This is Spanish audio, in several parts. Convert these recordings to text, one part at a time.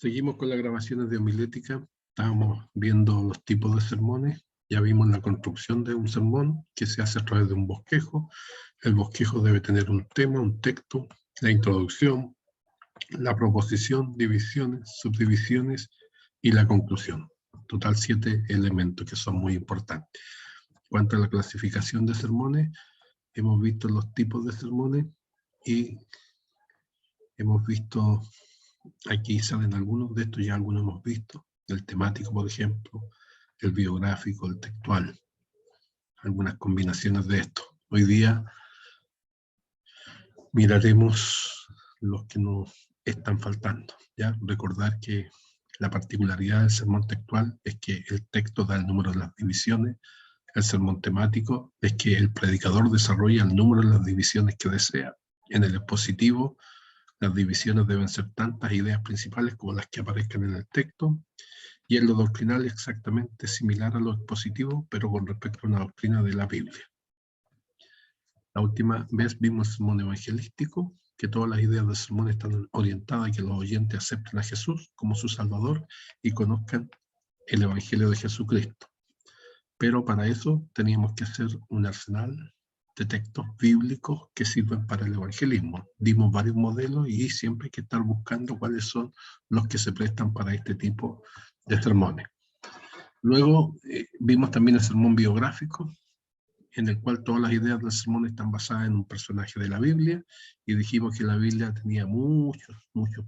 Seguimos con las grabaciones de homilética. Estábamos viendo los tipos de sermones. Ya vimos la construcción de un sermón que se hace a través de un bosquejo. El bosquejo debe tener un tema, un texto, la introducción, la proposición, divisiones, subdivisiones y la conclusión. Total 7 elementos que son muy importantes. En cuanto a la clasificación de sermones, hemos visto los tipos de sermones y hemos visto, aquí salen algunos de estos, ya algunos hemos visto, el temático, por ejemplo, el biográfico, el textual, algunas combinaciones de esto. Hoy día miraremos los que nos están faltando. ¿Ya? Recordar que la particularidad del sermón textual es que el texto da el número de las divisiones. El sermón temático es que el predicador desarrolla el número de las divisiones que desea. En el expositivo, las divisiones deben ser tantas ideas principales como las que aparezcan en el texto. Y en lo doctrinal exactamente similar a lo expositivo, pero con respecto a una doctrina de la Biblia. La última vez vimos el sermón evangelístico, que todas las ideas del sermón están orientadas a que los oyentes acepten a Jesús como su Salvador y conozcan el Evangelio de Jesucristo. Pero para eso teníamos que hacer un arsenal de textos bíblicos que sirven para el evangelismo. Dimos varios modelos y siempre hay que estar buscando cuáles son los que se prestan para este tipo de sermones. Luego vimos también el sermón biográfico, en el cual todas las ideas del sermón están basadas en un personaje de la Biblia, y dijimos que la Biblia tenía muchos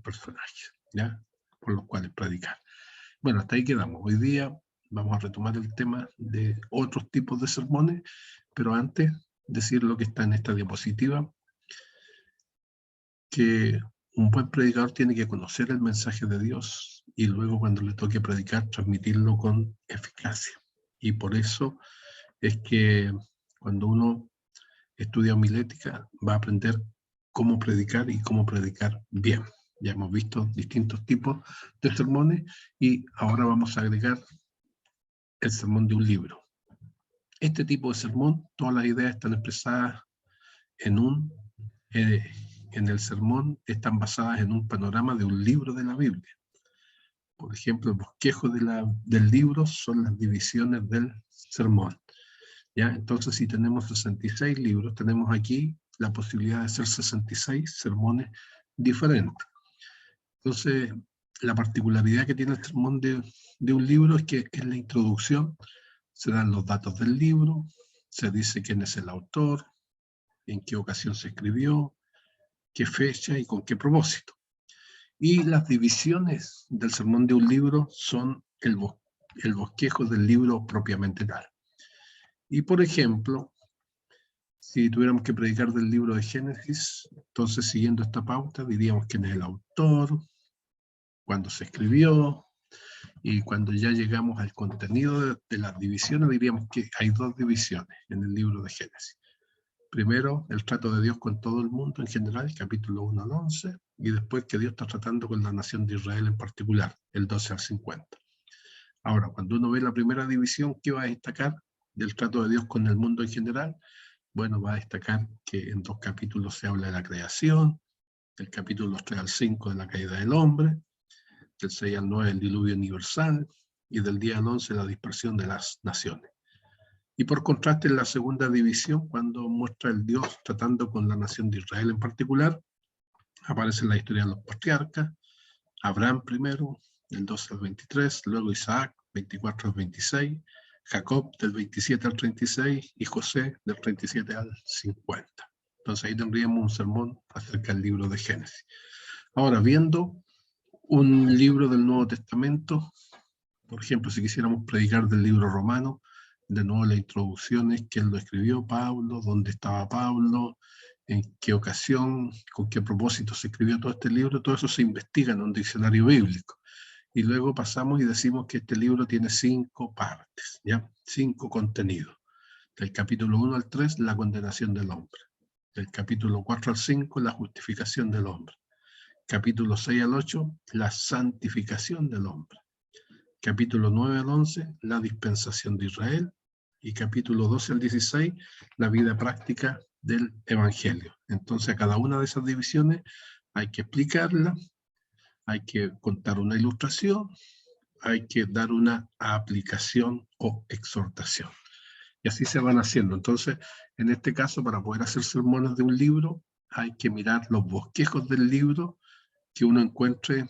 personajes, ¿ya? Por los cuales predicar. Bueno, hasta ahí quedamos. Hoy día vamos a retomar el tema de otros tipos de sermones, pero antes decir lo que está en esta diapositiva, que un buen predicador tiene que conocer el mensaje de Dios y luego cuando le toque predicar, transmitirlo con eficacia. Y por eso es que cuando uno estudia homilética va a aprender cómo predicar y cómo predicar bien. Ya hemos visto distintos tipos de sermones y ahora vamos a agregar el sermón de un libro. Este tipo de sermón, todas las ideas están expresadas en el sermón, están basadas en un panorama de un libro de la Biblia. Por ejemplo, el bosquejo del libro son las divisiones del sermón. ¿Ya? Entonces, si tenemos 66 libros, tenemos aquí la posibilidad de hacer 66 sermones diferentes. Entonces, la particularidad que tiene el sermón de un libro es que en la introducción se dan los datos del libro, se dice quién es el autor, en qué ocasión se escribió, qué fecha y con qué propósito. Y las divisiones del sermón de un libro son el bosquejo del libro propiamente tal. Y por ejemplo, si tuviéramos que predicar del libro de Génesis, entonces siguiendo esta pauta diríamos quién es el autor, cuándo se escribió, y cuando ya llegamos al contenido de las divisiones diríamos que hay dos divisiones en el libro de Génesis. Primero, el trato de Dios con todo el mundo en general, capítulo 1 al 11, y después que Dios está tratando con la nación de Israel en particular, el 12 al 50. Ahora, cuando uno ve la primera división, ¿qué va a destacar del trato de Dios con el mundo en general? Bueno, va a destacar que en 2 capítulos se habla de la creación, del capítulo 3 al 5 de la caída del hombre, del 6 al 9 el diluvio universal, y del 10 al 11 la dispersión de las naciones. Y por contraste, en la segunda división, cuando muestra el Dios tratando con la nación de Israel en particular, aparece la historia de los patriarcas, Abraham primero, del 12 al 23, luego Isaac, 24 al 26, Jacob, del 27 al 36, y José, del 37 al 50. Entonces ahí tendríamos un sermón acerca del libro de Génesis. Ahora, viendo un libro del Nuevo Testamento, por ejemplo, si quisiéramos predicar del libro Romano, de nuevo la introducción es quién lo escribió, Pablo, dónde estaba Pablo, en qué ocasión, con qué propósito se escribió todo este libro. Todo eso se investiga en un diccionario bíblico. Y luego pasamos y decimos que este libro tiene 5 partes, ¿ya? 5 contenidos. Del capítulo 1 al 3, la condenación del hombre. Del capítulo 4 al 5, la justificación del hombre. Capítulo 6 al 8, la santificación del hombre. Capítulo 9 al 11, la dispensación de Israel, y capítulo 12 al 16, la vida práctica del Evangelio. Entonces, a cada una de esas divisiones hay que explicarla, hay que contar una ilustración, hay que dar una aplicación o exhortación. Y así se van haciendo. Entonces, en este caso, para poder hacer sermones de un libro, hay que mirar los bosquejos del libro que uno encuentre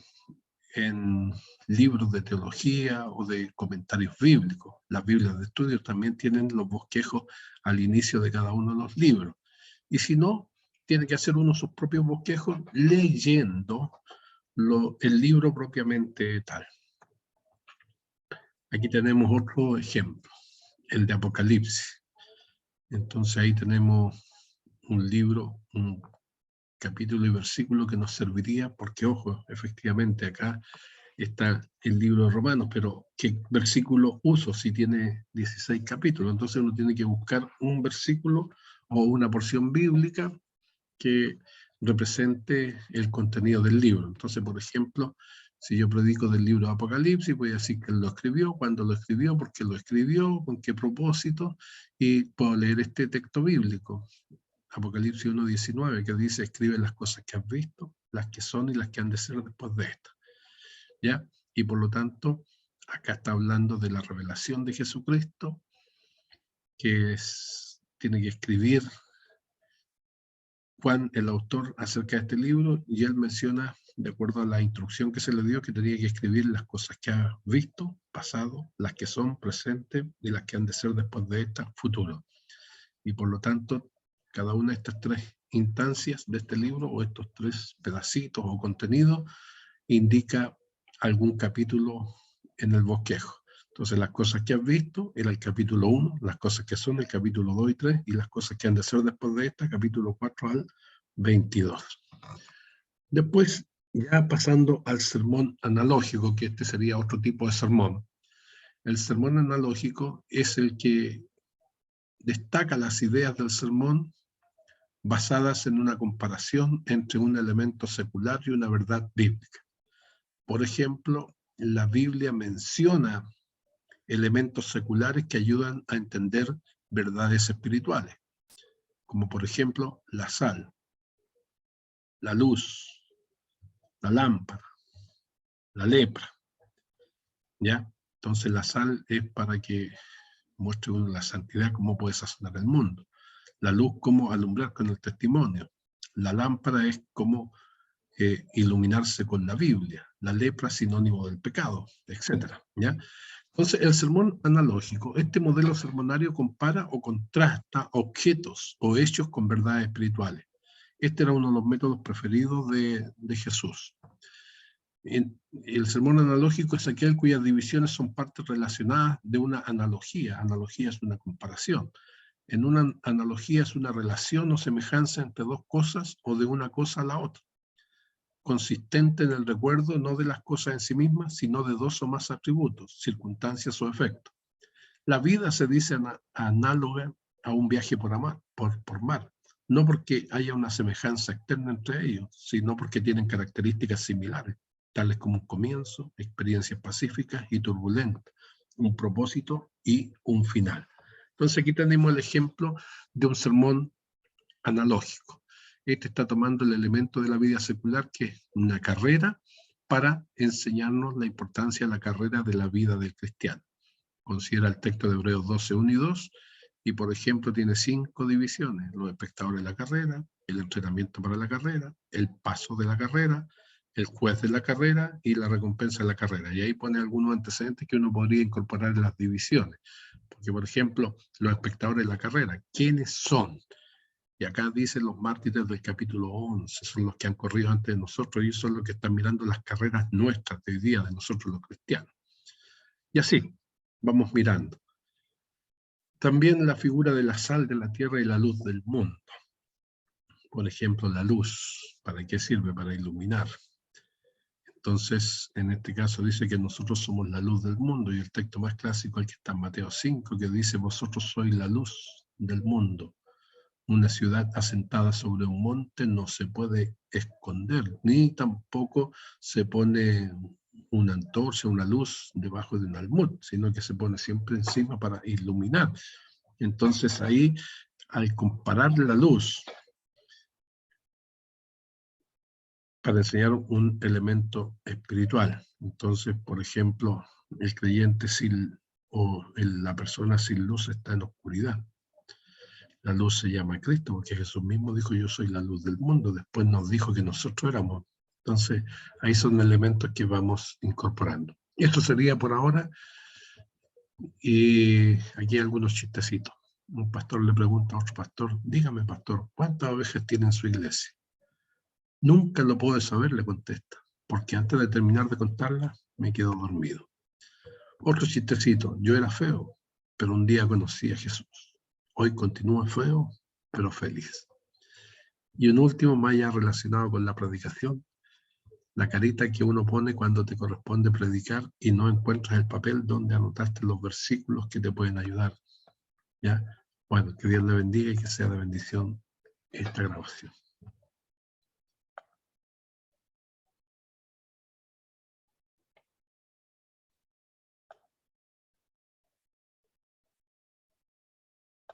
en libros de teología o de comentarios bíblicos. Las Biblias de estudio también tienen los bosquejos al inicio de cada uno de los libros. Y si no, tiene que hacer uno sus propios bosquejos leyendo el libro propiamente tal. Aquí tenemos otro ejemplo, el de Apocalipsis. Entonces ahí tenemos un libro, un capítulo y versículo que nos serviría, porque ojo, efectivamente acá está el libro de Romanos, pero ¿qué versículo uso si tiene 16 capítulos? Entonces uno tiene que buscar un versículo o una porción bíblica que represente el contenido del libro. Entonces, por ejemplo, si yo predico del libro de Apocalipsis, voy a decir que él lo escribió, cuándo lo escribió, por qué lo escribió, con qué propósito, y puedo leer este texto bíblico. Apocalipsis 1:19, que dice, escribe las cosas que has visto, las que son y las que han de ser después de esta. ¿Ya? Y por lo tanto, acá está hablando de la revelación de Jesucristo, que tiene que escribir Juan, el autor, acerca de este libro, y él menciona, de acuerdo a la instrucción que se le dio, que tenía que escribir las cosas que ha visto, pasado, las que son presentes y las que han de ser después de esta, futuro. Y por lo tanto, cada una de estas tres instancias de este libro, o estos tres pedacitos o contenidos, indica algún capítulo en el bosquejo. Entonces, las cosas que has visto era el capítulo 1, las cosas que son el capítulo 2 y 3, y las cosas que han de ser después de esta, capítulo 4 al 22. Después, ya pasando al sermón analógico, que este sería otro tipo de sermón. El sermón analógico es el que destaca las ideas del sermón basadas en una comparación entre un elemento secular y una verdad bíblica. Por ejemplo, la Biblia menciona elementos seculares que ayudan a entender verdades espirituales, como por ejemplo la sal, la luz, la lámpara, la lepra, ¿ya? Entonces la sal es para que muestre uno la santidad, cómo puede sazonar el mundo. La luz, cómo alumbrar con el testimonio. La lámpara es cómo iluminarse con la Biblia. La lepra, sinónimo del pecado, etc. ¿Ya? Entonces, el sermón analógico, este modelo sermonario compara o contrasta objetos o hechos con verdades espirituales. Este era uno de los métodos preferidos de Jesús. El sermón analógico es aquel cuyas divisiones son partes relacionadas de una analogía. Analogía es una comparación. En una analogía es una relación o semejanza entre dos cosas o de una cosa a la otra, consistente en el recuerdo no de las cosas en sí mismas, sino de dos o más atributos, circunstancias o efectos. La vida se dice análoga a un viaje por mar, no porque haya una semejanza externa entre ellos, sino porque tienen características similares, tales como un comienzo, experiencias pacíficas y turbulentas, un propósito y un final. Entonces aquí tenemos el ejemplo de un sermón analógico. Este está tomando el elemento de la vida secular, que es una carrera, para enseñarnos la importancia de la carrera de la vida del cristiano. Considera el texto de Hebreos 12:1 y 2, y por ejemplo tiene 5 divisiones: los espectadores de la carrera, el entrenamiento para la carrera, el paso de la carrera, el juez de la carrera y la recompensa de la carrera. Y ahí pone algunos antecedentes que uno podría incorporar en las divisiones. Porque, por ejemplo, los espectadores de la carrera, ¿quiénes son? Y acá dicen los mártires del capítulo 11, son los que han corrido antes de nosotros, y son los que están mirando las carreras nuestras de hoy día, de nosotros los cristianos. Y así, vamos mirando. También la figura de la sal de la tierra y la luz del mundo. Por ejemplo, la luz, ¿para qué sirve? Para iluminar. Entonces, en este caso dice que nosotros somos la luz del mundo, y el texto más clásico, el que está en Mateo 5, que dice, vosotros sois la luz del mundo. Una ciudad asentada sobre un monte no se puede esconder, ni tampoco se pone una antorcha, una luz debajo de un almud, sino que se pone siempre encima para iluminar. Entonces ahí, al comparar la luz para enseñar un elemento espiritual. Entonces, por ejemplo, el creyente la persona sin luz está en oscuridad. La luz se llama Cristo, porque Jesús mismo dijo, yo soy la luz del mundo. Después nos dijo que nosotros éramos. Entonces, ahí son elementos que vamos incorporando. Esto sería por ahora. Y aquí hay algunos chistecitos. Un pastor le pregunta a otro pastor, dígame, pastor, ¿cuántas ovejas tiene en su iglesia? Nunca lo puedo saber, le contesta, porque antes de terminar de contarla, me quedo dormido. Otro chistecito, yo era feo, pero un día conocí a Jesús. Hoy continúo feo, pero feliz. Y un último, más allá relacionado con la predicación, la carita que uno pone cuando te corresponde predicar y no encuentras el papel donde anotaste los versículos que te pueden ayudar. ¿Ya? Bueno, que Dios le bendiga y que sea de bendición esta grabación.